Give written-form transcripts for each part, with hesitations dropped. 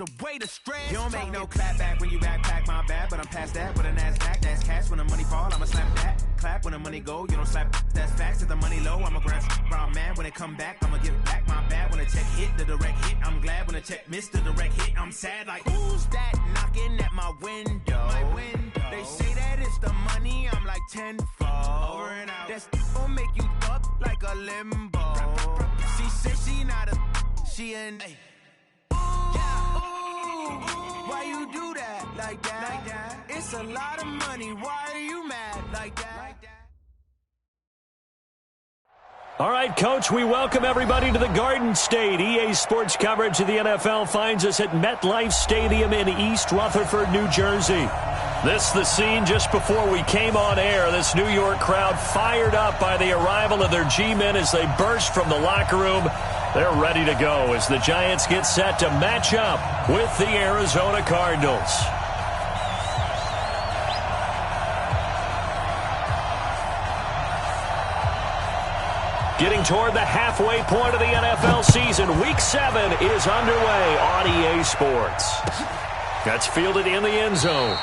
away the stress. You don't make no clap back when you backpack, my bad. But I'm past that with a NASDAQ, that's cash. When the money fall, I'ma slap that. Clap when the money go, you don't slap, that's facts. If the money low, I'ma grab brown man. When it come back, I'ma give back my bad. When the check hit, the direct hit, I'm glad. When the check missed, the direct hit, I'm sad. Like, who's that knocking at my window? They say that it's the money, I'm like tenfold. Over and out. That's gon' make you up like a limbo. She said she not a, she an a. Why you do that like that? It's a lot of money. Why are you mad like that? All right, Coach, we welcome everybody to the Garden State. EA Sports coverage of the NFL finds us at MetLife Stadium in East Rutherford, New Jersey. This is the scene just before we came on air. This New York crowd fired up by the arrival of their G-men as they burst from the locker room. They're ready to go as the Giants get set to match up with the Arizona Cardinals. Getting toward the halfway point of the NFL season, Week 7 is underway on EA Sports. That's fielded in the end zone.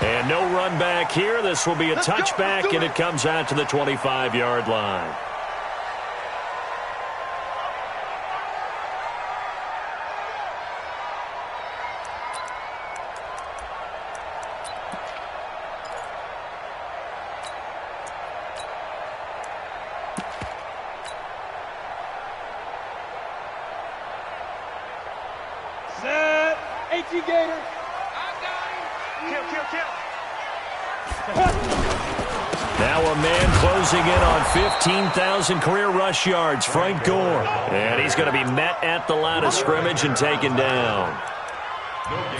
And no run back here. This will be a touchback, and it comes out to the 25-yard line. Now a man closing in on 15,000 career rush yards, Frank Gore. And he's going to be met at the line of scrimmage and taken down.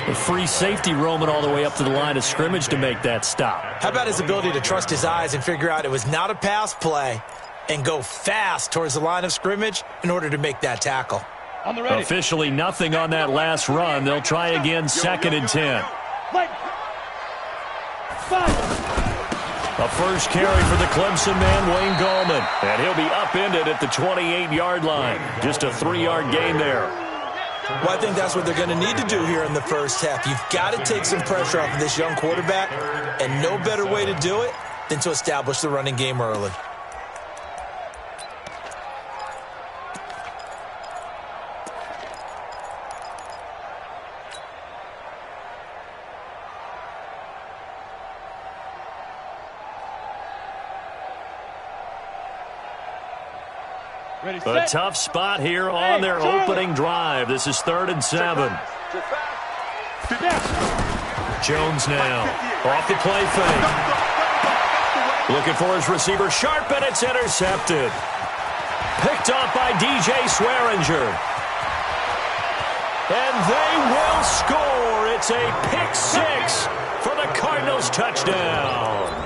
A free safety roaming all the way up to the line of scrimmage to make that stop. How about his ability to trust his eyes and figure out it was not a pass play and go fast towards the line of scrimmage in order to make that tackle? Officially nothing on that last run. They'll try again, 2nd and 10. A first carry for the Clemson man, Wayne Gallman. And he'll be upended at the 28-yard line. Just a 3-yard gain there. Well, I think that's what they're going to need to do here in the first half. You've got to take some pressure off of this young quarterback, and no better way to do it than to establish the running game early. A tough spot here on their opening drive. This is 3rd and 7. Jones now off the play fake. Looking for his receiver, Sharp, and it's intercepted. Picked off by DJ Swearinger. And they will score. It's a pick 6 for the Cardinals touchdown.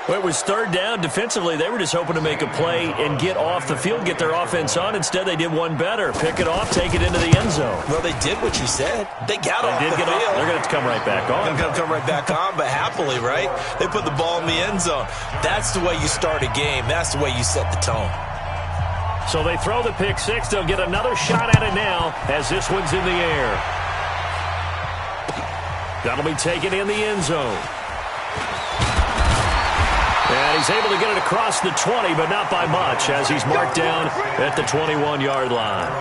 Well, it was 3rd down. Defensively, they were just hoping to make a play and get off the field, get their offense on. Instead, they did one better. Pick it off, take it into the end zone. Well, they did what you said. They got off the field. They're going to have to come right back on. They're going to come right back on, but happily, right? They put the ball in the end zone. That's the way you start a game. That's the way you set the tone. So they throw the pick 6. They'll get another shot at it now as this one's in the air. That'll be taken in the end zone. And he's able to get it across the 20, but not by much, as he's marked down at the 21-yard line.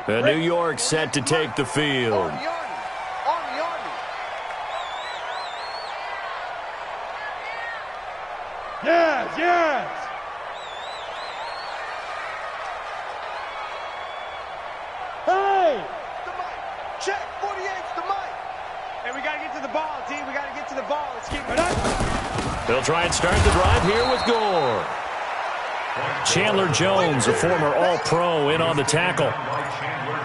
And New York set to take the field. Yes! Hey! The mic. Check. 48's the mic. Hey, we got to get to the ball, team. We got to get to the ball. Let's keep it up. They'll try and start the drive here with Gore. Chandler Jones, a former All-Pro, in on the tackle.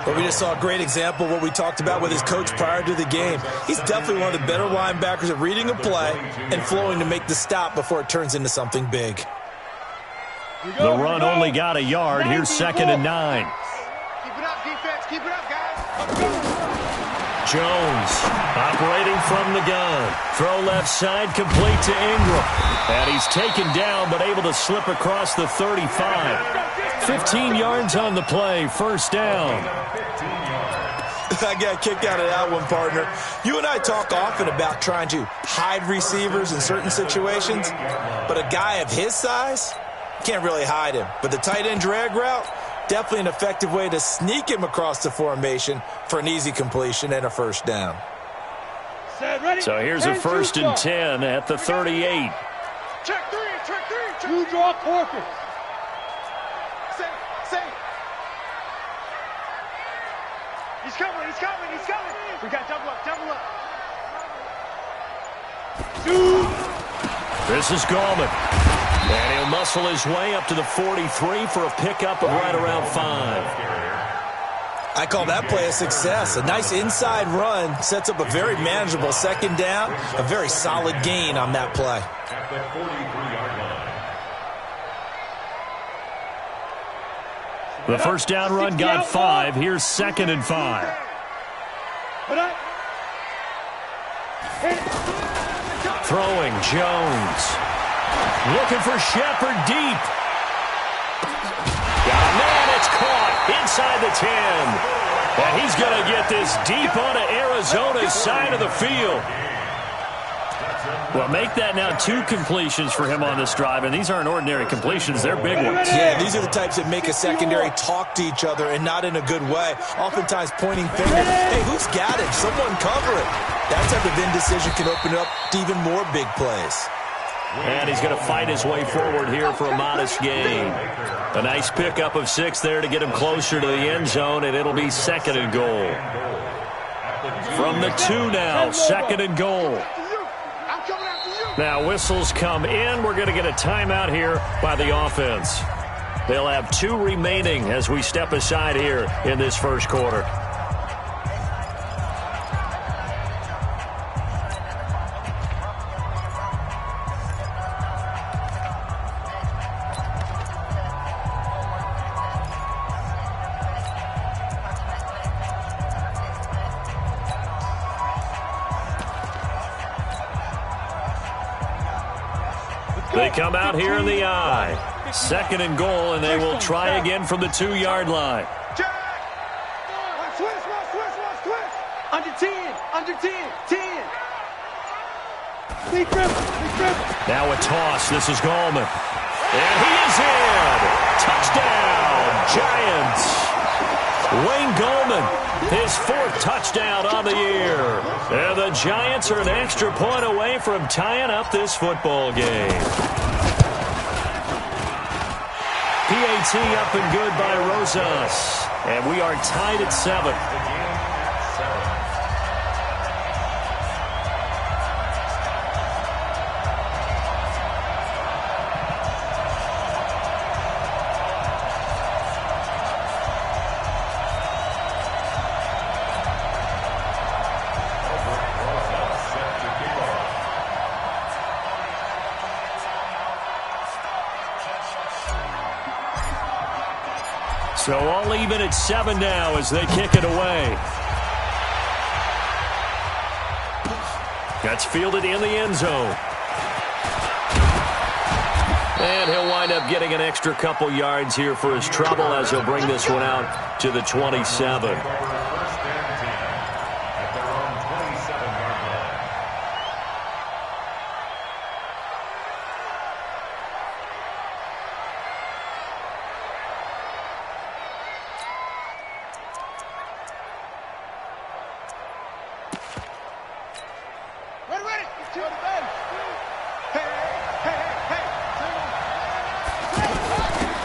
But we just saw a great example of what we talked about with his coach prior to the game. He's definitely one of the better linebackers at reading a play and flowing to make the stop before it turns into something big. The run only got a yard. Here's 2nd and 9. Keep it up, guys. Jones operating from the gun. Throw left side, complete to Ingram. And he's taken down, but able to slip across the 35. 15 yards on the play, first down. I got kicked out of that one, partner. You and I talk often about trying to hide receivers in certain situations, but a guy of his size, can't really hide him. But the tight end drag route, definitely an effective way to sneak him across the formation for an easy completion and a first down. So here's a 1st and 10 at the 38. Check three. Two draw corpus. Say. He's coming. We got double up. This is Gallman. And he'll muscle his way up to the 43 for a pickup of right around 5. I call that play a success. A nice inside run sets up a very manageable second down. A very solid gain on that play. The first down run got 5. Here's 2nd and 5. Throwing Jones. Looking for Shepard deep. Got a man, it's caught inside the 10. And he's going to get this deep onto Arizona's side of the field. Well, make that now 2 completions for him on this drive, and these aren't ordinary completions. They're big ones. Yeah, these are the types that make a secondary talk to each other and not in a good way. Oftentimes pointing fingers. Hey, who's got it? Someone cover it. That type of indecision can open it up to even more big plays. And he's going to fight his way forward here for a modest gain. A nice pickup of 6 there to get him closer to the end zone, and it'll be 2nd and goal. From the 2 now, 2nd and goal. Now whistles come in. We're going to get a timeout here by the offense. They'll have 2 remaining as we step aside here in this first quarter. They come out here in the eye. 2nd and goal, and they will try again from the 2-yard line. Switch. Under 10. Big grip. Now a toss. This is Gallman. And he is in. Touchdown, Giants. Wayne Gallman, his 4th touchdown on the year. And the Giants are an extra point away from tying up this football game. PAT up and good by Rosas. And we are tied at 7. So all even at 7 now as they kick it away. That's fielded in the end zone. And he'll wind up getting an extra couple yards here for his trouble as he'll bring this one out to the 27.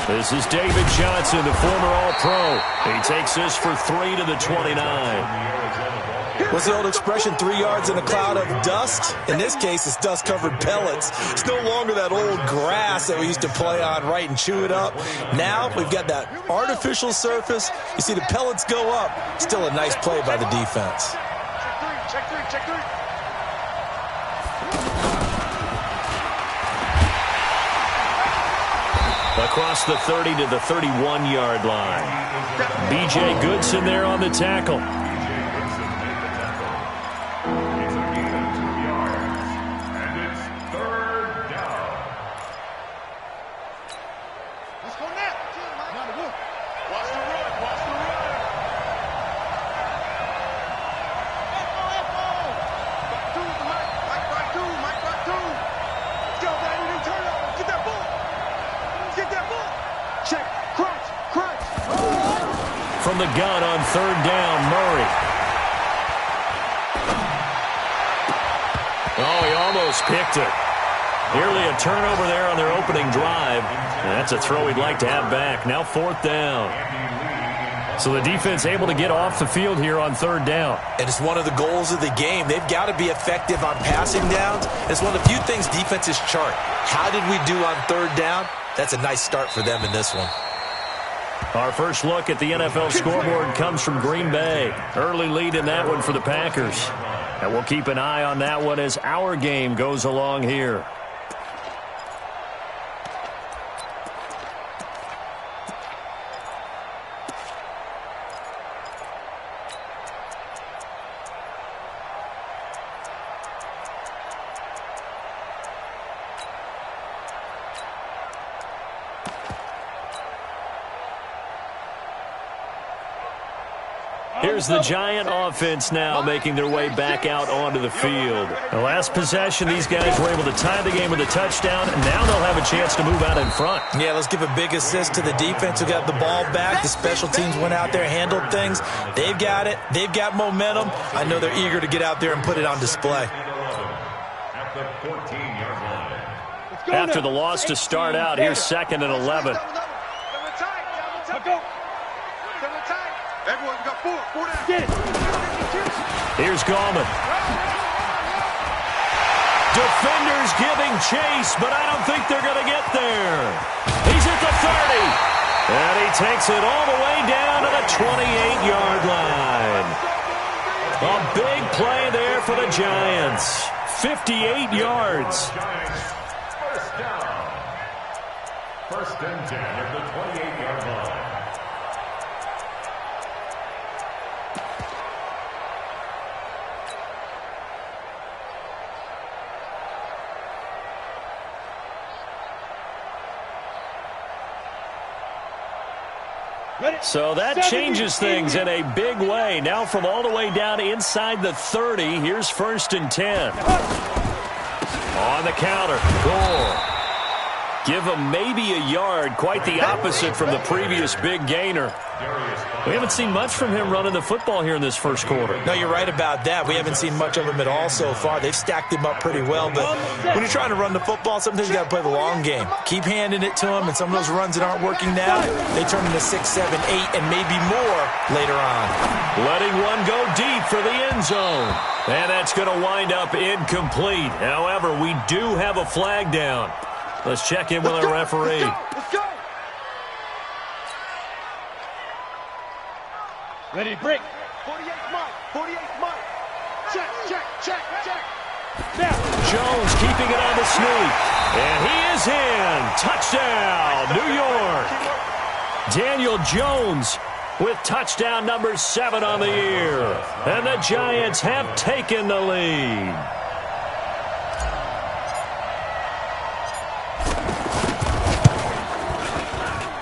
This is David Johnson, the former All-Pro. He takes this for 3 to the 29. What's the old expression, 3 yards in a cloud of dust? In this case, it's dust-covered pellets. It's no longer that old grass that we used to play on, right, and chew it up. Now we've got that artificial surface. You see the pellets go up. Still a nice play by the defense. Check three. A across the 30 to the 31-yard line. B.J. Goodson there on the tackle. From the gun on third down, Murray. Oh, he almost picked it. Nearly a turnover there on their opening drive. And that's a throw he'd like to have back. Now fourth down. So the defense able to get off the field here on third down. And it's one of the goals of the game. They've got to be effective on passing downs. It's one of the few things defenses chart. How did we do on third down? That's a nice start for them in this one. Our first look at the NFL scoreboard comes from Green Bay. Early lead in that one for the Packers. And we'll keep an eye on that one as our game goes along here. Here's the Giant offense now making their way back out onto the field. The last possession, these guys were able to tie the game with a touchdown, and now they'll have a chance to move out in front. Yeah, let's give a big assist to the defense who got the ball back. The special teams went out there, handled things. They've got it. They've got momentum. I know they're eager to get out there and put it on display. After the loss to start out, here's 2nd and 11. Everyone got four down. Get it. Here's Gallman. Defenders giving chase, but I don't think they're going to get there. He's at the 30. And he takes it all the way down to the 28-yard line. A big play there for the Giants. 58 yards. First down. First and 10 at the 28-yard line. So that changes things in a big way. Now from all the way down inside the 30, here's 1st and 10. On the counter, Gore. Give him maybe a yard, quite the opposite from the previous big gainer. We haven't seen much from him running the football here in this first quarter. No, you're right about that. We haven't seen much of him at all so far. They've stacked him up pretty well, but when you're trying to run the football, sometimes you got to play the long game. Keep handing it to him, and some of those runs that aren't working now, they turn into 6, 7, 8, and maybe more later on. Letting one go deep for the end zone. And that's going to wind up incomplete. However, we do have a flag down. Let's check in with our referee. Let's go. Ready, break. 48th Mike. 48th Mike. Check. Now. Jones keeping it on the sneak. And he is in. Touchdown, New York. Daniel Jones with touchdown number 7 on the year. And the Giants have taken the lead.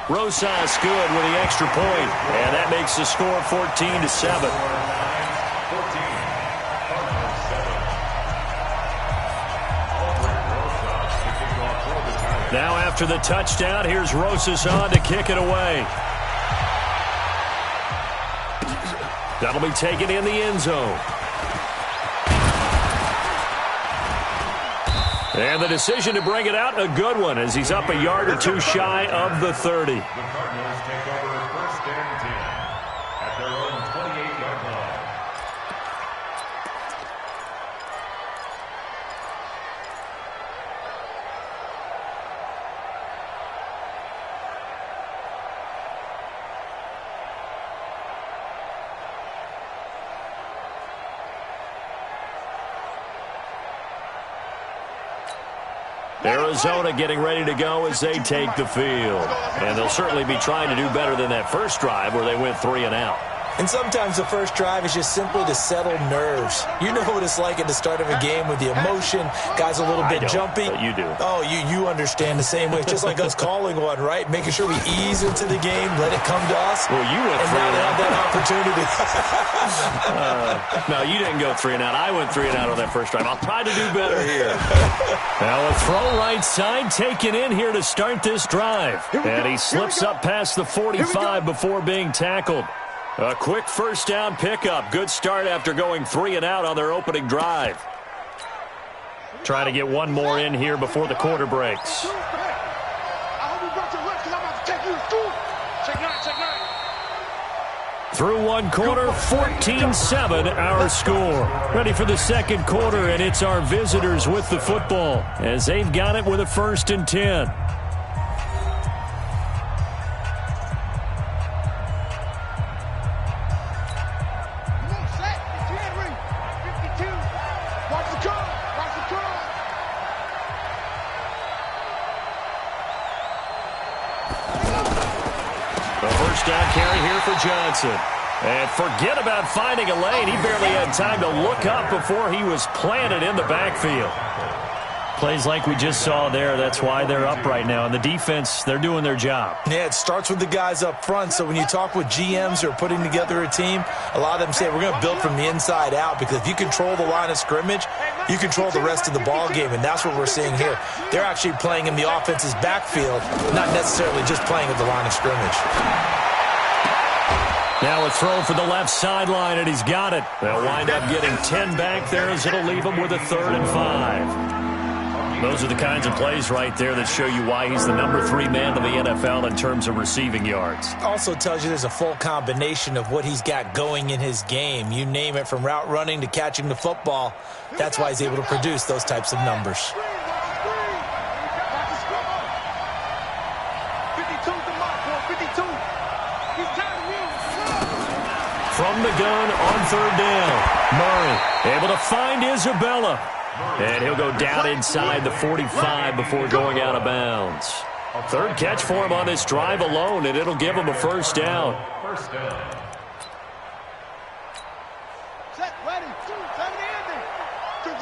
Rosas good with the extra point, and that makes the score 14-7. Now after the touchdown, here's Rosas on to kick it away. That'll be taken in the end zone. And the decision to bring it out, a good one, as he's up a yard or two shy of the 30. The Cardinals take over 1st and 10 at their own 28-yard line. Arizona getting ready to go as they take the field. And they'll certainly be trying to do better than that first drive where they went 3 and out. And sometimes the first drive is just simply to settle nerves. You know what it's like at the start of a game with the emotion. Guys a little bit jumpy. But you do. Oh, you understand the same way. It's just like us calling one, right? Making sure we ease into the game, let it come to us. Well, you went and 3 now and they out. Have that opportunity. No, you didn't go 3 and out. I went 3 and out on that first drive. I'll try to do better here. Now a throw right side taken in here to start this drive. And he slips up past the 45 before being tackled. A quick first down pickup. Good start after going 3 and out on their opening drive. Trying to get one more in here before the quarter breaks. Through one quarter, 14-7 our score. Ready for the second quarter, and it's our visitors with the football as they've got it with a 1st and 10. Down carry here for Johnson. And forget about finding a lane. He barely had time to look up before he was planted in the backfield. Plays like we just saw there. That's why they're up right now. And the defense, they're doing their job. Yeah, it starts with the guys up front. So when you talk with GMs who are putting together a team, a lot of them say we're going to build from the inside out, because if you control the line of scrimmage, you control the rest of the ball game, and that's what we're seeing here. They're actually playing in the offense's backfield, not necessarily just playing at the line of scrimmage. Now a throw for the left sideline, and he's got it. They'll wind up getting 10 back there as it'll leave him with a 3rd and 5. Those are the kinds of plays right there that show you why he's the number 3 man in the NFL in terms of receiving yards. Also tells you there's a full combination of what he's got going in his game. You name it, from route running to catching the football. That's why he's able to produce those types of numbers. From the gun on 3rd down. Murray able to find Isabella. And he'll go down inside the 45 before going out of bounds. 3rd catch for him on this drive alone, and it'll give him a 1st down. Set, ready, 7 ending.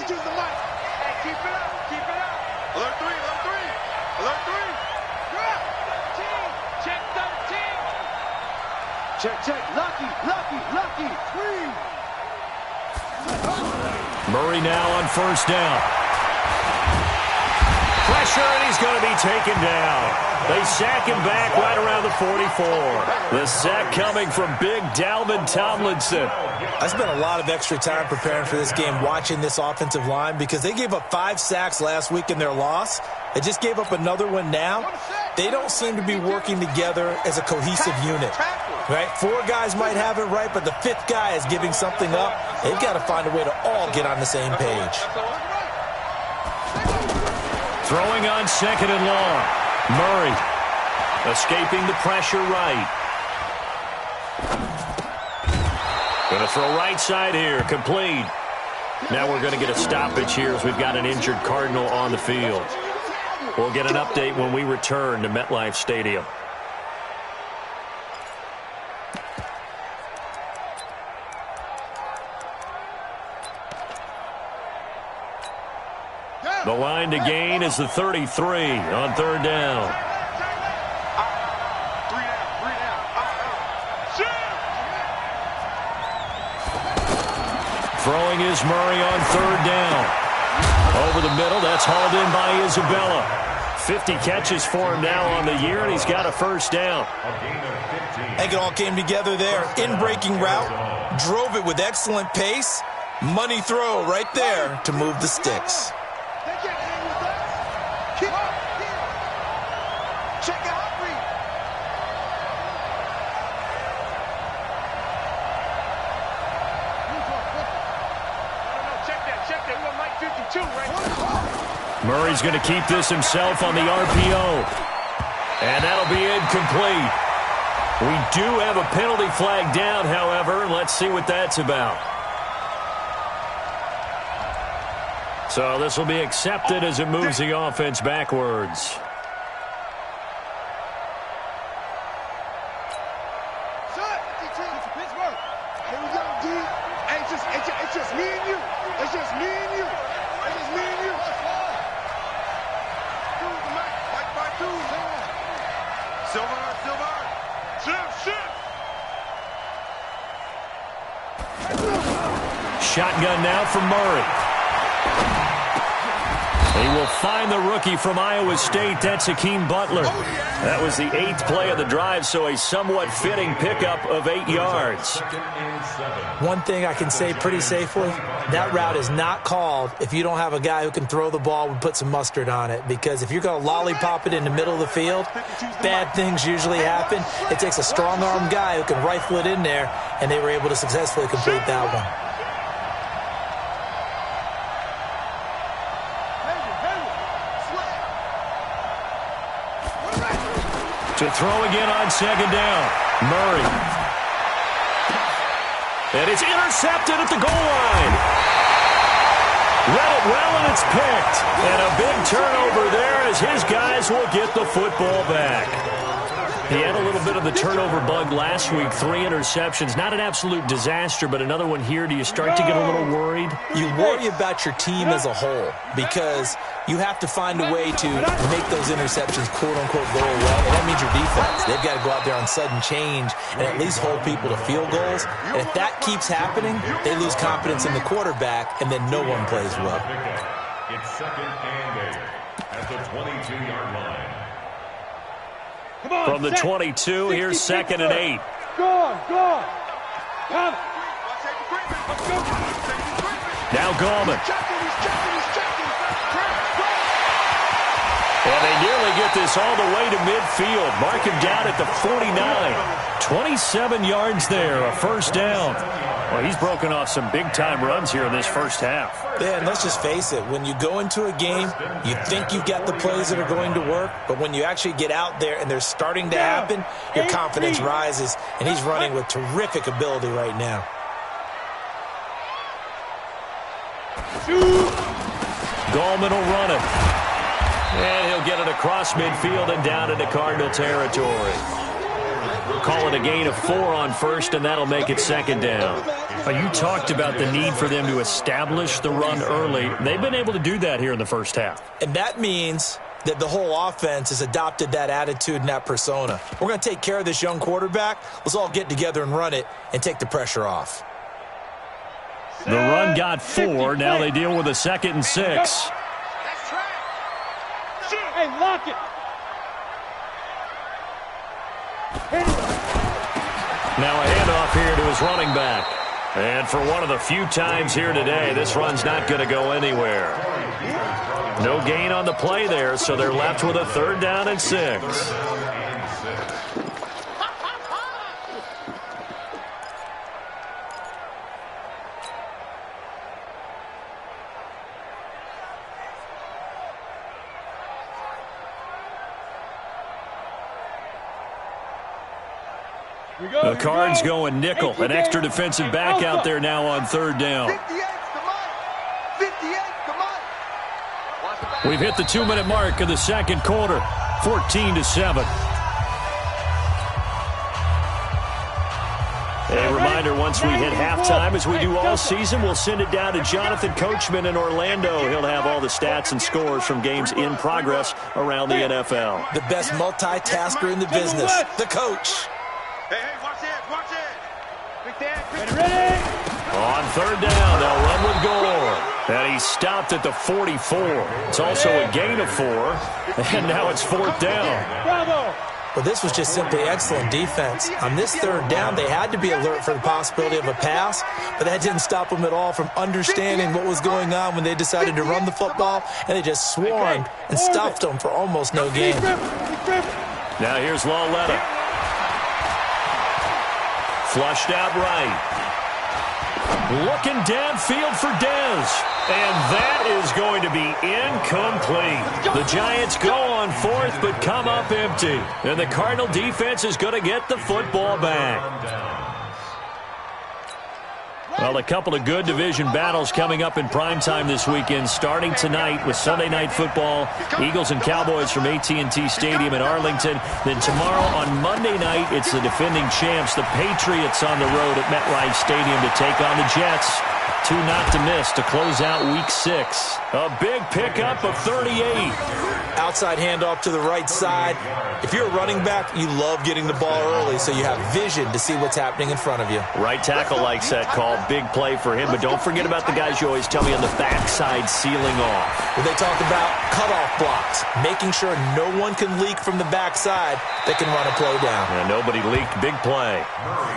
Choose the mic. Hey, keep it up, keep it up. Alert 3, alert 3, alert 3. Drop. 13, check 13. Check, lucky, 3. Murray now on 1st down. Pressure, and he's going to be taken down. They sack him back right around the 44. The sack coming from big Dalvin Tomlinson. I spent a lot of extra time preparing for this game, watching this offensive line, because they gave up 5 sacks last week in their loss. They just gave up another one now. They don't seem to be working together as a cohesive unit. Right? 4 guys might have it right, but the 5th guy is giving something up. They've got to find a way to all get on the same page. Throwing on 2nd and long. Murray escaping the pressure right. Going to throw right side here. Complete. Now we're going to get a stoppage here as we've got an injured Cardinal on the field. We'll get an update when we return to MetLife Stadium. The line to gain is the 33 on 3rd down. Throwing is Murray on 3rd down. Over the middle, that's hauled in by Isabella. 50 catches for him now on the year, and he's got a 1st down. I think it all came together there. In-breaking route, drove it with excellent pace. Money throw right there to move the sticks. Murray's going to keep this himself on the RPO. And that'll be incomplete. We do have a penalty flag down, however, and let's see what that's about. So this will be accepted as it moves the offense backwards. It's just me and you. It's just me and you. It's just me and you. Silver. Shotgun now for Murray. He will find the rookie from Iowa State. That's Hakeem Butler. That was the 8th play of the drive, so a somewhat fitting pickup of 8 yards. One thing I can say pretty safely, that route is not called if you don't have a guy who can throw the ball and put some mustard on it. Because if you're going to lollipop it in the middle of the field, bad things usually happen. It takes a strong-armed guy who can rifle it in there, and they were able to successfully complete that one. To throw again on second down. Murray. And it's intercepted at the goal line. Read it well, and it's picked. And a big turnover there as his guys will get the football back. He had a little bit of the turnover bug last week. 3 interceptions. Not an absolute disaster, but another one here. Do you start to get a little worried? You worry about your team as a whole because you have to find a way to make those interceptions, quote-unquote, go away. And that means your defense. They've got to go out there on sudden change and at least hold people to field goals. And if that keeps happening, they lose confidence in the quarterback, and then no one plays well. It's second and 8 at the 22-yard line. From the 22, here's second and 8. Go on. Now Gallman. And they nearly get this all the way to midfield. Mark him down at the 49. 27 yards there, a first down. Well, he's broken off some big-time runs here in this first half. Yeah, and let's just face it. When you go into a game, you think you've got the plays that are going to work, but when you actually get out there and they're starting to happen, your confidence rises, and he's running with terrific ability right now. Gallman will run it. And he'll get it across midfield and down into Cardinal territory. Call it a gain of 4 on first, and that'll make it second down. You talked about the need for them to establish the run early. They've been able to do that here in the first half. And that means that the whole offense has adopted that attitude and that persona. We're going to take care of this young quarterback. Let's all get together and run it and take the pressure off. The run got 4. Now they deal with a 2nd and 6. Hey, lock it. Now a handoff here to his running back. And for one of the few times here today, this run's not going to go anywhere. No gain on the play there, so they're left with a 3rd down and 6. The Cards going nickel. An extra defensive back out there now on 3rd down. 58, come on. We've hit the 2-minute mark of the second quarter. 14-7. A reminder, once we hit halftime, as we do all season, we'll send it down to Jonathan Coachman in Orlando. He'll have all the stats and scores from games in progress around the NFL. The best multitasker in the business, the coach. Hey, watch it. Big Dan, ready? On 3rd down, they'll run with Gore. And he stopped at the 44. It's also a gain of 4. And now it's 4th down. Bravo. Well, this was just simply excellent defense. On this 3rd down, they had to be alert for the possibility of a pass, but that didn't stop them at all from understanding what was going on when they decided to run the football, and they just swarmed and stuffed them for almost no gain. Now here's Lawletta. Flushed out right. Looking downfield for Dez. And that is going to be incomplete. The Giants go on 4th but come up empty. And the Cardinal defense is going to get the football back. Well, a couple of good division battles coming up in primetime this weekend, starting tonight with Sunday Night Football, Eagles and Cowboys from AT&T Stadium in Arlington. Then tomorrow on Monday night, it's the defending champs, the Patriots, on the road at MetLife Stadium to take on the Jets. 2 not to miss to close out Week 6. A big pickup of 38. Outside handoff to the right side. If you're a running back, you love getting the ball early so you have vision to see what's happening in front of you. Right tackle likes that call. Big play for him. But don't forget about the guys you always tell me on the backside sealing off. When they talk about cutoff blocks, making sure no one can leak from the backside that can run a play down. And nobody leaked. Big play.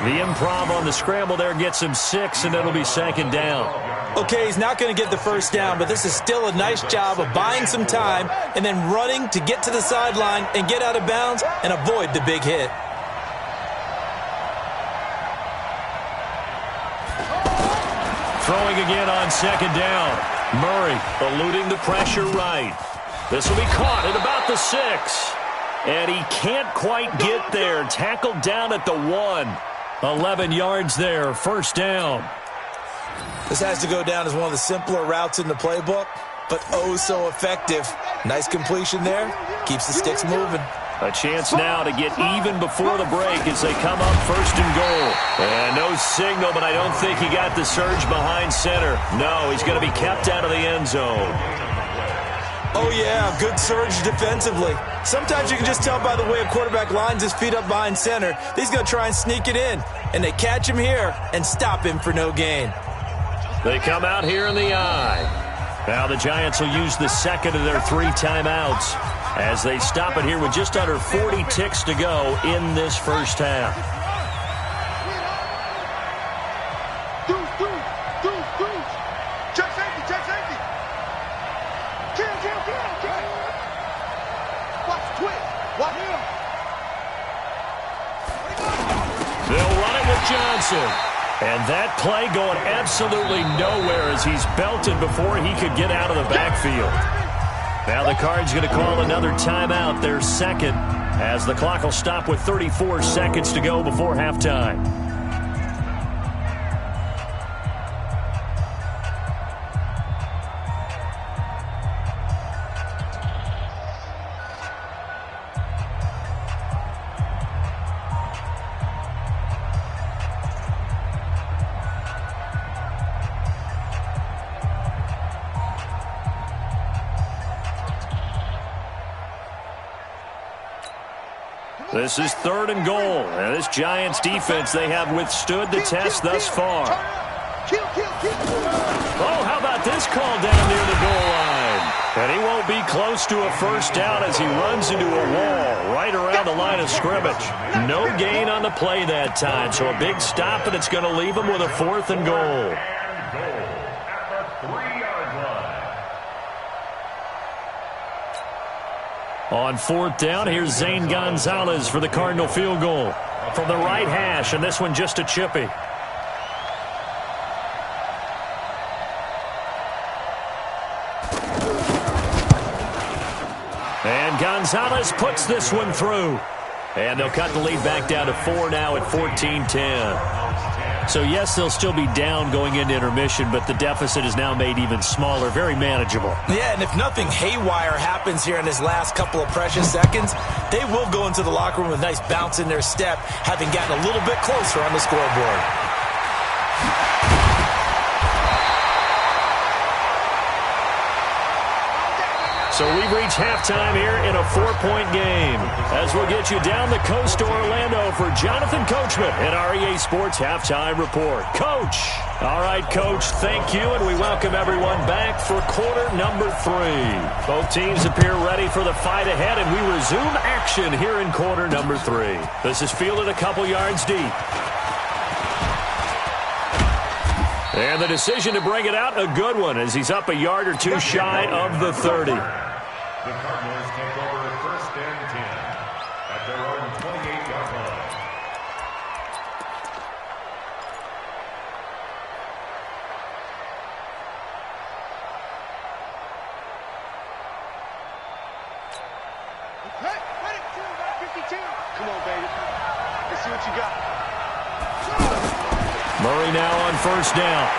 The improv on the scramble there gets him 6, and it'll be second down. Okay, he's not going to get the first down, but this is still a nice job of buying some time and then running to get to the sideline and get out of bounds and avoid the big hit. Throwing again on second down. Murray eluding the pressure right. This will be caught at about the 6. And he can't quite get there. Tackled down at the 1. 11 yards there. First down. This has to go down as one of the simpler routes in the playbook, but oh so effective. Nice completion there. Keeps the sticks moving. A chance now to get even before the break as they come up first and goal. And no signal, but I don't think he got the surge behind center. No, he's going to be kept out of the end zone. Oh, yeah, good surge defensively. Sometimes you can just tell by the way a quarterback lines his feet up behind center. He's going to try and sneak it in. And they catch him here and stop him for no gain. They come out here in the eye. Now the Giants will use the second of their 3 timeouts as they stop it here with just under 40 ticks to go in this first half. Check safety, check safety. Kill. Watch twist. Watch him. They'll run it with Johnson. And that play going absolutely nowhere as he's belted before he could get out of the backfield. Now the Cards going to call another timeout, their second, as the clock will stop with 34 seconds to go before halftime. This is 3rd and goal. And this Giants defense, they have withstood the test thus far. Oh, how about this call down near the goal line? And he won't be close to a first down as he runs into a wall right around the line of scrimmage. No gain on the play that time, so a big stop, and it's going to leave him with a 4th and goal. On 4th down, here's Zane Gonzalez for the Cardinal field goal. From the right hash, and this one just a chippy. And Gonzalez puts this one through. And they'll cut the lead back down to 4 now at 14-10. So, yes, they'll still be down going into intermission, but the deficit is now made even smaller, very manageable. Yeah, and if nothing haywire happens here in his last couple of precious seconds, they will go into the locker room with a nice bounce in their step, having gotten a little bit closer on the scoreboard. So we've reached halftime here in a 4-point game. As we'll get you down the coast to Orlando for Jonathan Coachman in our EA Sports Halftime Report. Coach. All right, Coach, thank you, and we welcome everyone back for quarter number 3. Both teams appear ready for the fight ahead, and we resume action here in quarter number 3. This is fielded a couple yards deep. And the decision to bring it out, a good one, as he's up a yard or 2 shy of the 30. The Cardinals take over 1st and 10 at their own 28-yard line. Come on, baby. Let's see what you got. Murray now on first down.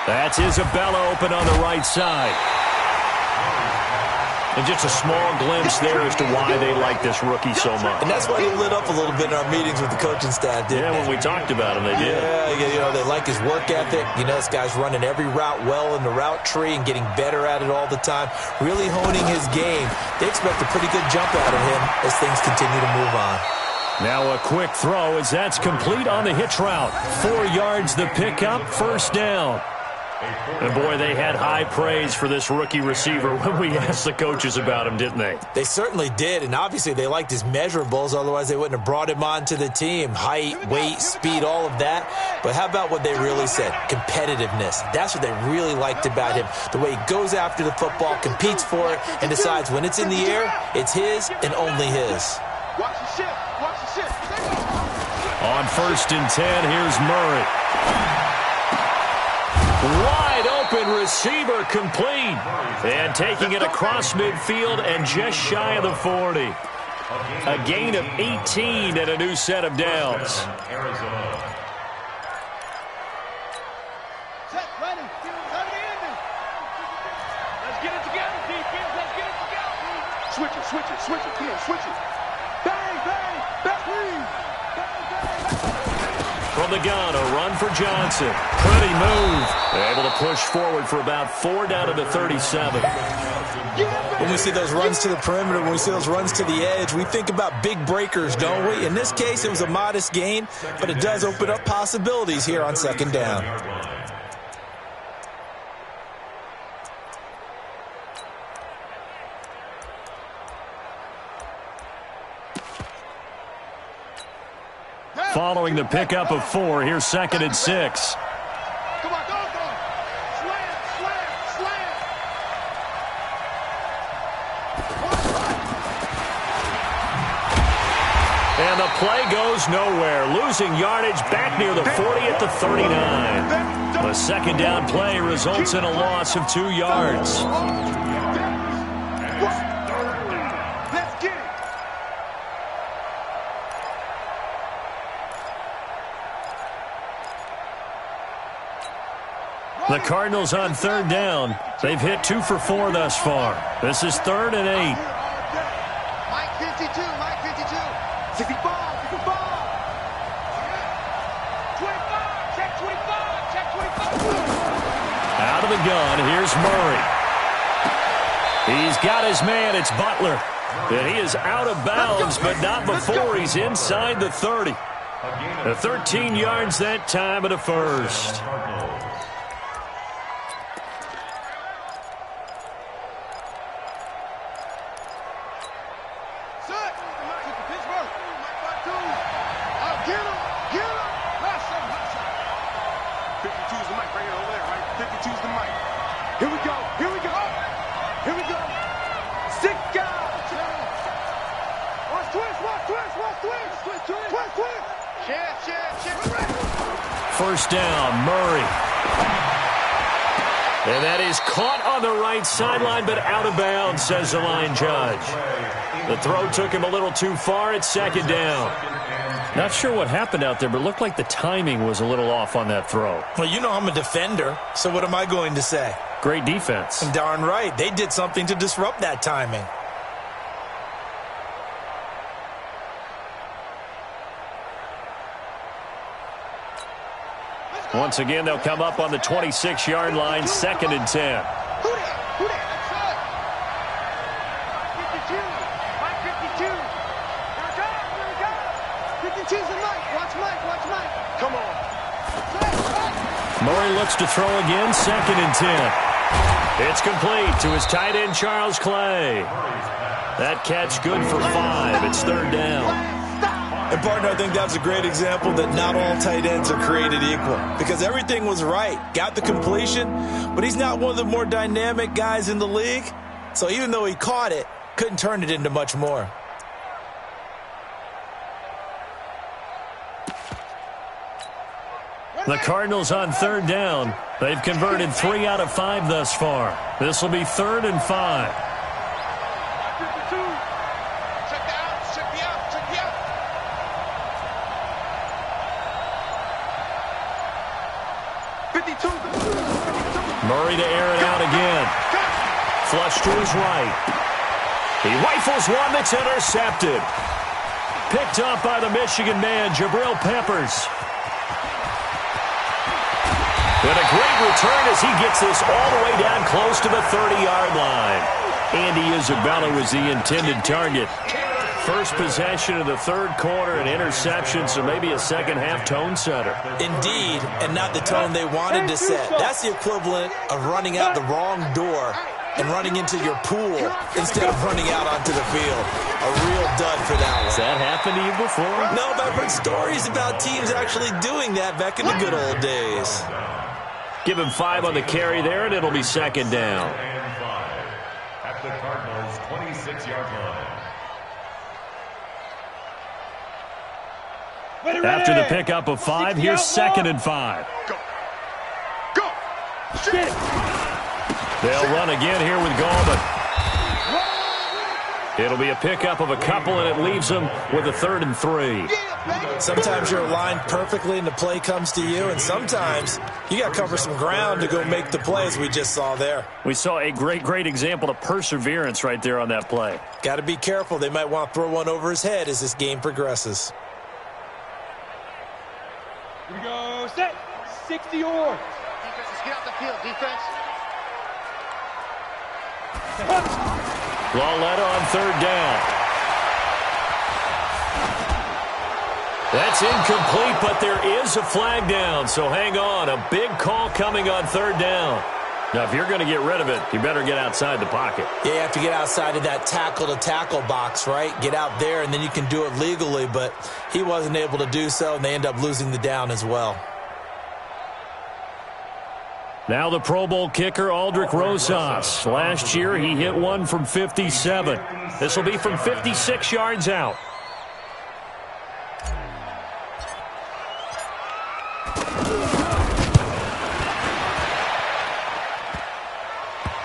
That's Isabella open on the right side. And just a small glimpse there as to why they like this rookie so much. And that's why they lit up a little bit in our meetings with the coaching staff, didn't they? When we talked about him, they did. Yeah, they like his work ethic. This guy's running every route well in the route tree and getting better at it all the time, really honing his game. They expect a pretty good jump out of him as things continue to move on. Now a quick throw as that's complete on the hitch route. 4 yards the pickup, first down. And, boy, they had high praise for this rookie receiver when we asked the coaches about him, didn't they? They certainly did, and obviously they liked his measurables. Otherwise, they wouldn't have brought him onto the team. Height, weight, speed, all of that. But how about what they really said? Competitiveness. That's what they really liked about him. The way he goes after the football, competes for it, and decides when it's in the air, it's his and only his. Watch the shift. Watch the shift. On first and 10, here's Murray. Wide open receiver complete. And taking it across midfield and just shy of the 40. A gain of 18 and a new set of downs. Set, ready. Let's get it together, defense. Let's get it together. Switch it. Come on, switch it. Bang, bang, bang. From the gun, a run for Johnson. Pretty move. They're able to push forward for about 4 down to the 37. When we see those runs to the perimeter, when we see those runs to the edge, we think about big breakers, don't we? In this case, it was a modest gain, but it does open up possibilities here on second down. Following the pickup of 4, here's second and 6. Come on, go. Slam. And the play goes nowhere. Losing yardage back near the 40 at the 39. The second down play results in a loss of 2 yards. Let's get it. The Cardinals on third down. They've hit 2 for 4 thus far. This is 3rd and 8. Mike 52. 65. 25. Check 25. Out of the gun, here's Murray. He's got his man, it's Butler. And he is out of bounds, but not before he's inside the 30. 13 yards that time and a first. First down, Murray. And that is caught on the right sideline, but out of bounds, says the line judge. The throw took him a little too far at second down. Not sure what happened out there, but it looked like the timing was a little off on that throw. Well, I'm a defender, so what am I going to say? Great defense. And darn right, they did something to disrupt that timing. Once again, they'll come up on the 26-yard line, 2nd and 10. Who that? Mike 52. Here we go. 52's the Mike. Watch Mike. Come on. Murray looks to throw again, 2nd and 10. It's complete to his tight end, Charles Clay. That catch good for 5. It's 3rd down. And, partner, I think that's a great example that not all tight ends are created equal. Because everything was right. Got the completion, but he's not one of the more dynamic guys in the league. So even though he caught it, couldn't turn it into much more. The Cardinals on 3rd down. They've converted 3 out of 5 thus far. This will be 3rd and 5. Murray to air it out again. Flush to his right. He rifles one that's intercepted. Picked up by the Michigan man, Jabril Peppers. And a great return as he gets this all the way down close to the 30-yard line. Andy Isabella was the intended target. First possession of the third quarter, an interception, so maybe a second-half tone setter. Indeed, and not the tone they wanted to set. That's the equivalent of running out the wrong door and running into your pool instead of running out onto the field. A real dud for that one. Has that happened to you before? No, but I've heard stories about teams actually doing that back in the good old days. Give him 5 on the carry there, and it'll be second down. And 5 at the Cardinals' 26-yard line. After the pickup of 5, here's second and 5. Go. Shit. They'll run again here with Gallman. It'll be a pickup of a couple, and it leaves them with a 3rd and 3. Sometimes you're aligned perfectly and the play comes to you, and sometimes you got to cover some ground to go make the plays we just saw there. We saw a great example of perseverance right there on that play. Got to be careful. They might want to throw one over his head as this game progresses. Here we go. Set. 60 or. Defense, let's get out the field. Defense. Lauletta on 3rd down. That's incomplete, but there is a flag down, so hang on. A big call coming on 3rd down. Now, if you're going to get rid of it, you better get outside the pocket. Yeah, you have to get outside of that tackle-to-tackle box, right? Get out there, and then you can do it legally, but he wasn't able to do so, and they end up losing the down as well. Now the Pro Bowl kicker, Aldrick Rosas. Last year, he hit one from 57. This will be from 56 yards out.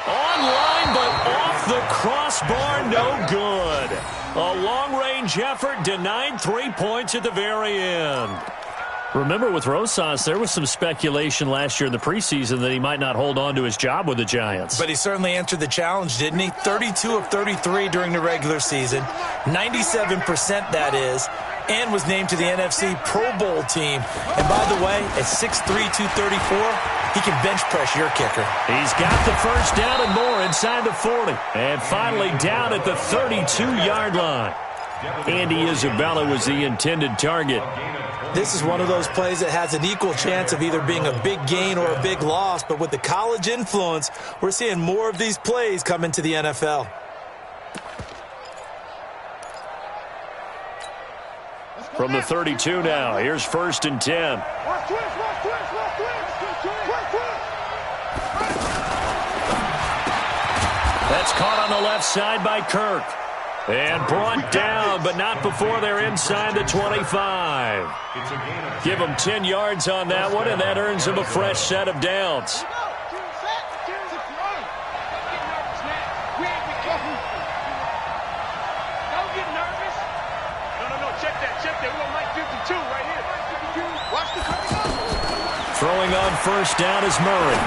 Online, but off the crossbar, no good. A long-range effort denied 3 points at the very end. Remember, with Rosas, there was some speculation last year in the preseason that he might not hold on to his job with the Giants. But he certainly answered the challenge, didn't he? 32 of 33 during the regular season, 97% that is, and was named to the NFC Pro Bowl team. And by the way, at 6'3", 234, he can bench press your kicker. He's got the first down and more inside the 40. And finally down at the 32-yard line. Andy Isabella was the intended target. This is one of those plays that has an equal chance of either being a big gain or a big loss, but with the college influence, we're seeing more of these plays come into the NFL. From the 32 now, here's 1st and 10. That's caught on the left side by Kirk. And brought down, but not before they're inside the 25. Give them 10 yards on that one, and that earns them a fresh set of downs. Throwing on 1st down is Murray.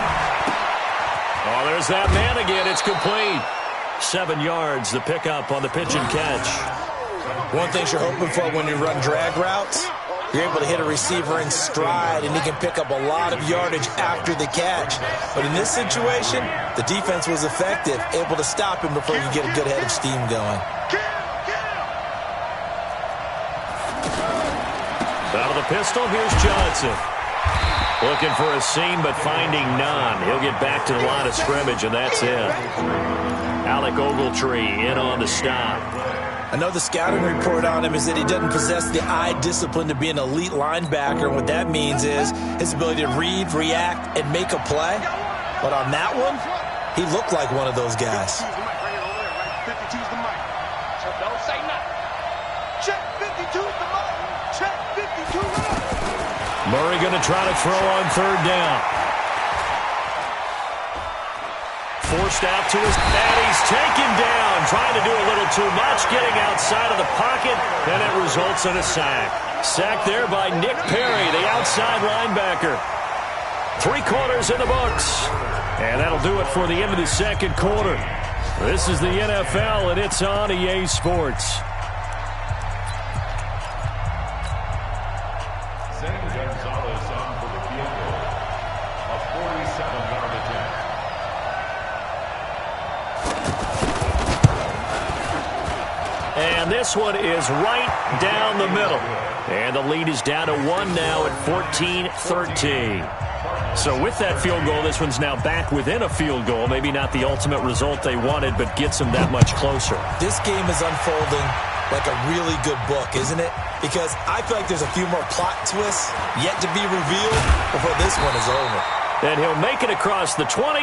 Oh, there's that man again. It's complete. 7 yards, the pickup on the pitch and catch. One thing you're hoping for when you run drag routes, you're able to hit a receiver in stride, and he can pick up a lot of yardage after the catch. But in this situation, the defense was effective, able to stop him before you get a good head of steam going. Out of the pistol, here's Johnson. Looking for a seam, but finding none. He'll get back to the line of scrimmage, and that's it. Alec Ogletree in on the stop. I know the scouting report on him is that he doesn't possess the eye discipline to be an elite linebacker. And what that means is his ability to read, react, and make a play. But on that one, he looked like one of those guys. Don't say nothing. Check 52's the mic. Check 52. Murray going to try to throw on 3rd down. Forced out to his, and he's taken down, trying to do a little too much, getting outside of the pocket, and it results in a sack. Sack there by Nick Perry, the outside linebacker. 3 quarters in the books. And that'll do it for the end of the second quarter. This is the NFL, and it's on EA Sports. Gonzalez on for the field goal. A 47-yard attempt. And this one is right down the middle. And the lead is down to 1 now at 14-13. So with that field goal, this one's now back within a field goal. Maybe not the ultimate result they wanted, but gets them that much closer. This game is unfolding like a really good book, isn't it? Because I feel like there's a few more plot twists yet to be revealed before this one is over. And he'll make it across the 20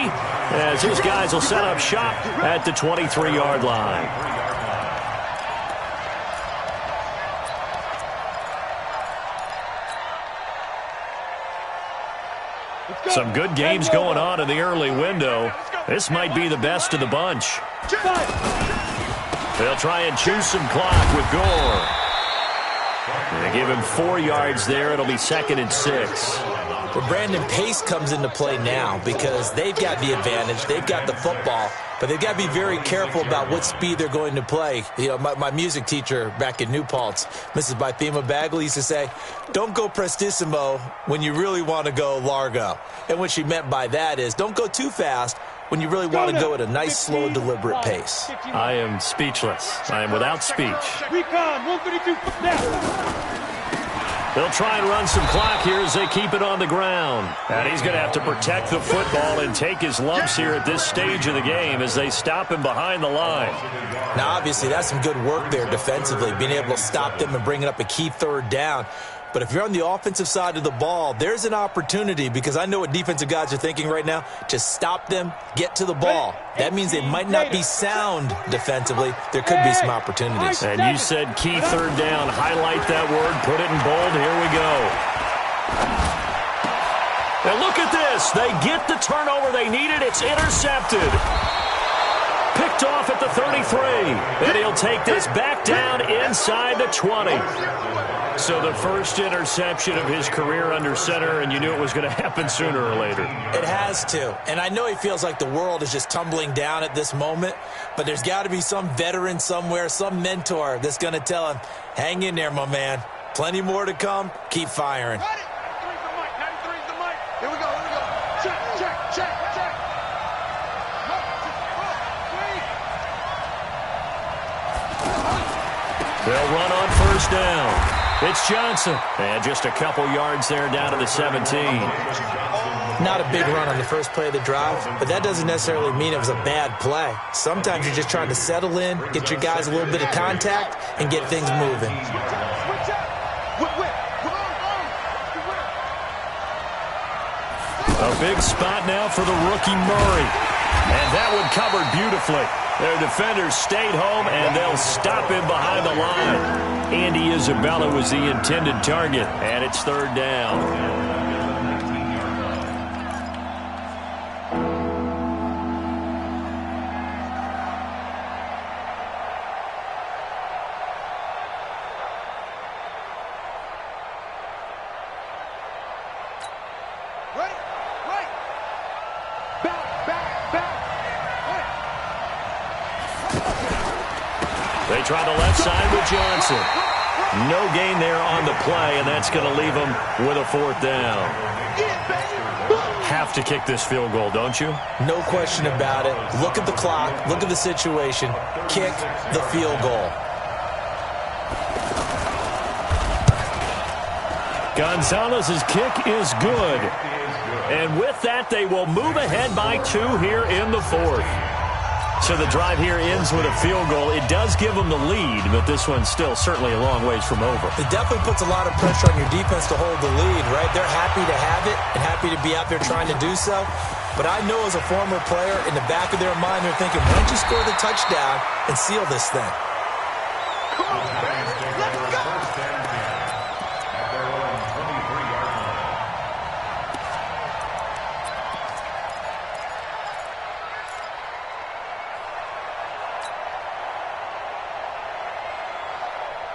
as his guys will set up shop at the 23-yard line. Some good games going on in the early window. This might be the best of the bunch. They'll try and choose some clock with Gore. They give him 4 yards there. It'll be 2nd and 6. Well, Brandon, pace comes into play now because they've got the advantage. They've got the football, but they've got to be very careful about what speed they're going to play. You know, my music teacher back in New Paltz, Mrs. Bythema Bagley, used to say, don't go prestissimo when you really want to go largo. And what she meant by that is don't go too fast when you really want to go at a nice, slow, deliberate pace. I am speechless. I am without speech. Recon, 132, down. They'll try and run some clock here as they keep it on the ground. And he's going to have to protect the football and take his lumps here at this stage of the game as they stop him behind the line. Now, obviously, that's some good work there defensively, being able to stop them and bringing up a key 3rd down. But if you're on the offensive side of the ball, there's an opportunity, because I know what defensive guys are thinking right now, to stop them, get to the ball. That means they might not be sound defensively. There could be some opportunities. And you said key 3rd down. Highlight that word. Put it in bold. Here we go. And look at this. They get the turnover they needed. It's intercepted. Picked off at the 33. And he'll take this back down inside the 20. So the first interception of his career under center, and you knew it was going to happen sooner or later. It has to. And I know he feels like the world is just tumbling down at this moment, but there's got to be some veteran somewhere, some mentor that's going to tell him, hang in there, my man. Plenty more to come. Keep firing. 93's the mic. 93's the mic. Here we go. Check. They'll run on 1st down. It's Johnson. And just a couple yards there down to the 17. Not a big run on the first play of the drive, but that doesn't necessarily mean it was a bad play. Sometimes you're just trying to settle in, get your guys a little bit of contact, and get things moving. A big spot now for the rookie Murray. And that one covered beautifully. Their defenders stayed home, and they'll stop him behind the line. Andy Isabella was the intended target, and it's 3rd down. They try the left side with Johnson. No gain there on the play, and that's going to leave them with a 4th down. Have to kick this field goal, don't you? No question about it. Look at the clock. Look at the situation. Kick the field goal. Gonzalez's kick is good. And with that, they will move ahead by 2 here in the 4th. So the drive here ends with a field goal. It does give them the lead, but this one's still certainly a long ways from over. It definitely puts a lot of pressure on your defense to hold the lead, right? They're happy to have it and happy to be out there trying to do so. But I know as a former player, in the back of their mind, they're thinking, why don't you score the touchdown and seal this thing? Come on, let's go!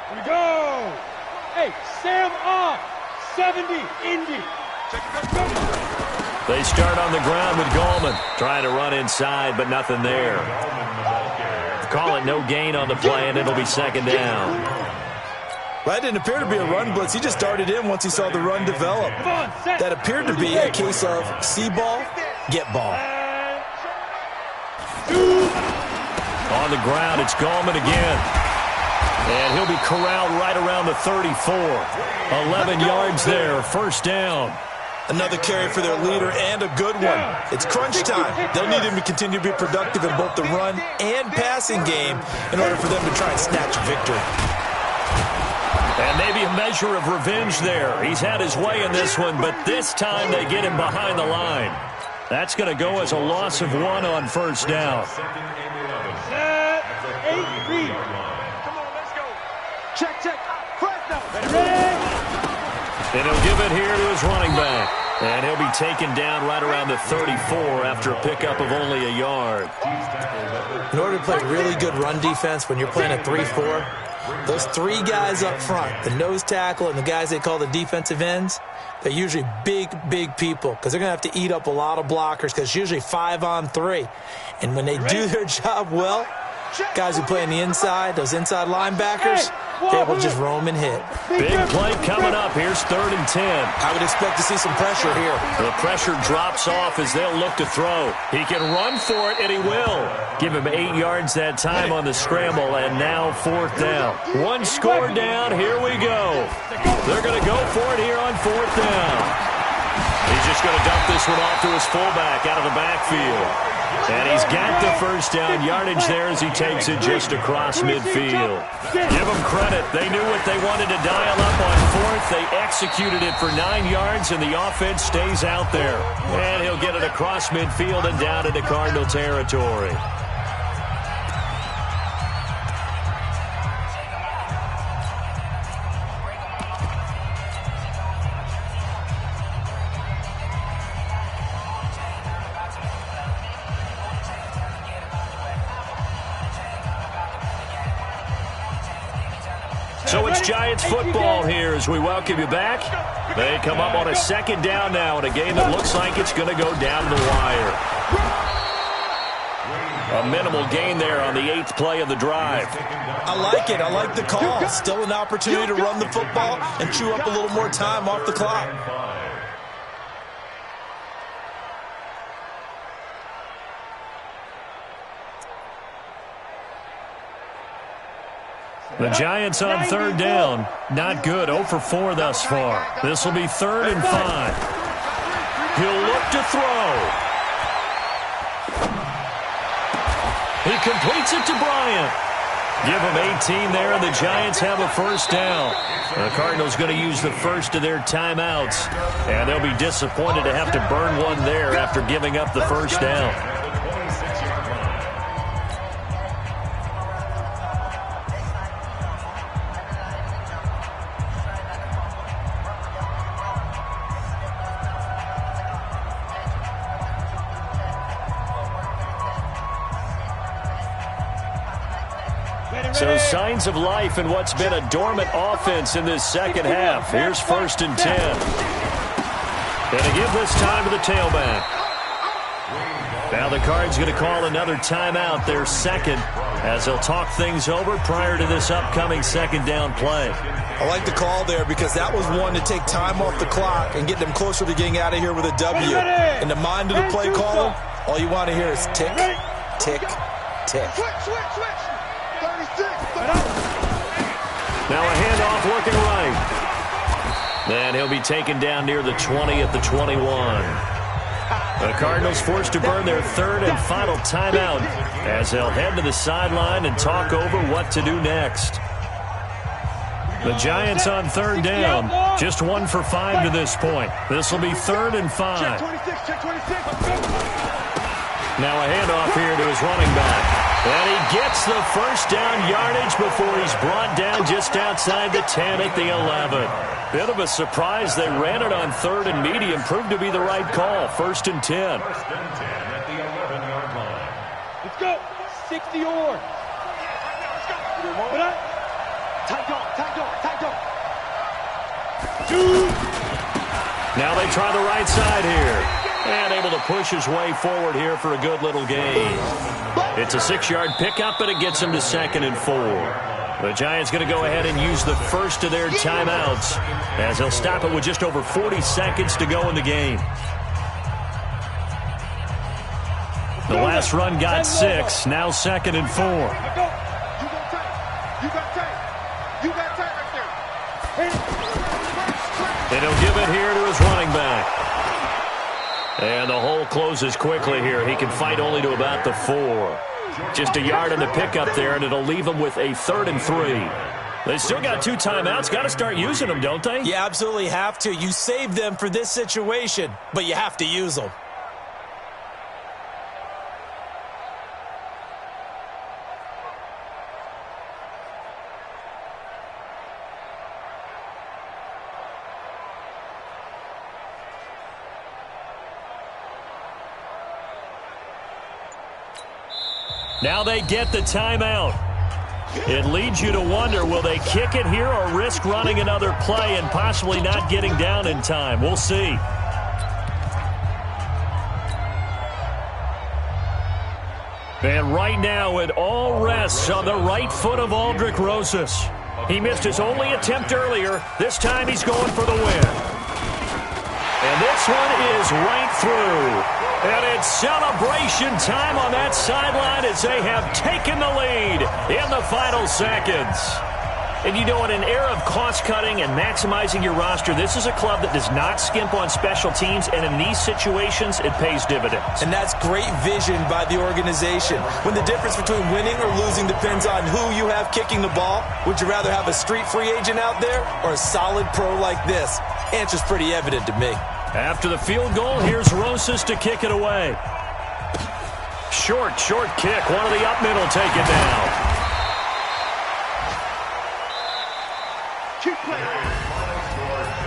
Here we go! Hey, Sam off! 70, Indy! Check it out, go! They start on the ground with Gallman. Trying to run inside, but nothing there. Call it no gain on the play, and it'll be second down. That didn't appear to be a run blitz. He just darted in once he saw the run develop. That appeared to be a case of see ball, get ball. On the ground, it's Gallman again. And he'll be corralled right around the 34. 11 yards there, first down. Another carry for their leader and a good one. It's crunch time. They'll need him to continue to be productive in both the run and passing game in order for them to try and snatch victory. And maybe a measure of revenge there. He's had his way in this one, but this time they get him behind the line. That's going to go as a loss of 1 on first down. Come on, let's go. Check. Ready? And he'll give it here to his running back. And he'll be taken down right around the 34 after a pickup of only a yard. In order to play really good run defense when you're playing a 3-4, those 3 guys up front, the nose tackle and the guys they call the defensive ends, they're usually big people because they're going to have to eat up a lot of blockers because it's usually 5 on 3. And when they do their job well, guys who play on the inside, those inside linebackers, they're able to just roam and hit. Big play coming up. Here's 3rd and 10. I would expect to see some pressure here. The pressure drops off as they'll look to throw. He can run for it, and he will. Give him 8 yards that time on the scramble, and now 4th down. 1 score down. Here we go. They're going to go for it here on 4th down. He's just going to dump this one off to his fullback out of the backfield. And he's got the first down yardage there as he takes it just across midfield. Give them credit. They knew what they wanted to dial up on 4th. They executed it for 9 yards, and the offense stays out there. And he'll get it across midfield and down into Cardinal territory. So it's Giants football here as we welcome you back. They come up on a 2nd down now in a game that looks like it's going to go down the wire. A minimal gain there on the 8th play of the drive. I like it. I like the call. Still an opportunity to run the football and chew up a little more time off the clock. The Giants on 3rd down. Not good. 0 for 4 thus far. This will be 3rd and 5. He'll look to throw. He completes it to Bryant. Give him 18 there, and the Giants have a first down. The Cardinals going to use the first of their timeouts, and they'll be disappointed to have to burn one there after giving up the first down. So signs of life in what's been a dormant offense in this second half. Here's 1st and 10. And to give this time to the tailback. Now the Cards going to call another timeout, their 2nd, as they'll talk things over prior to this upcoming 2nd down play. I like the call there because that was one to take time off the clock and get them closer to getting out of here with a W. In the mind of the play caller, all you want to hear is tick, tick, tick. Switch. 36. Now a handoff looking right. And he'll be taken down near the 20 at the 21. The Cardinals forced to burn their 3rd and final timeout as they'll head to the sideline and talk over what to do next. The Giants on 3rd down, just 1 for 5 to this point. This will be 3rd and 5. Now a handoff here to his running back. And he gets the first down yardage before he's brought down just outside the 10 at the 11. Bit of a surprise. They ran it on 3rd and medium. Proved to be the right call. 1st and 10. 1st and 10 at the 11-yard line. Let's go. 60 or. Tight dog. Now they try the right side here. And able to push his way forward here for a good little gain. It's a 6-yard pickup, but it gets him to 2nd and 4. The Giants going to go ahead and use the first of their timeouts as they'll stop it with just over 40 seconds to go in the game. The last run got 6, now 2nd and 4. You got tight right there. And he'll give it here to his running back. And the hole closes quickly here. He can fight only to about the 4. Just a yard on the pickup there, and it'll leave him with a 3rd and 3. They still got 2 timeouts. Got to start using them, don't they? You absolutely have to. You save them for this situation, but you have to use them. Now they get the timeout. It leads you to wonder, will they kick it here or risk running another play and possibly not getting down in time? We'll see. And right now it all rests on the right foot of Aldrick Rosas. He missed his only attempt earlier. This time he's going for the win. And this one is right through. And it's celebration time on that sideline as they have taken the lead in the final seconds. And you know, in an era of cost-cutting and maximizing your roster, this is a club that does not skimp on special teams, and in these situations, it pays dividends. And that's great vision by the organization. When the difference between winning or losing depends on who you have kicking the ball, would you rather have a street free agent out there or a solid pro like this? Answer's pretty evident to me. After the field goal, here's Rosas to kick it away. Short kick. One of the up middle take it down.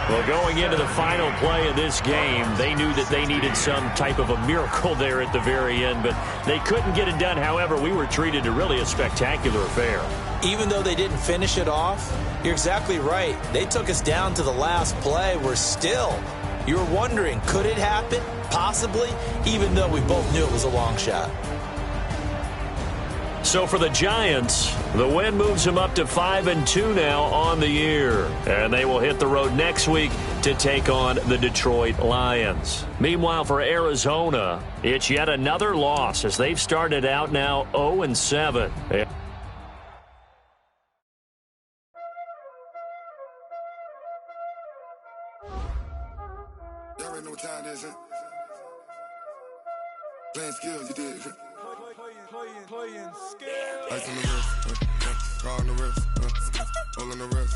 Well, going into the final play of this game, they knew that they needed some type of a miracle there at the very end, but they couldn't get it done. However, we were treated to really a spectacular affair. Even though they didn't finish it off, you're exactly right. They took us down to the last play. We're still... You were wondering, could it happen? Possibly, even though we both knew it was a long shot. So for the Giants, the win moves them up to 5-2 now on the year. And they will hit the road next week to take on the Detroit Lions. Meanwhile, for Arizona, it's yet another loss as they've started out now 0-7. Playing skills, you did. Playing skills. Ice on the wrist, car on the wrist, all on the wrist,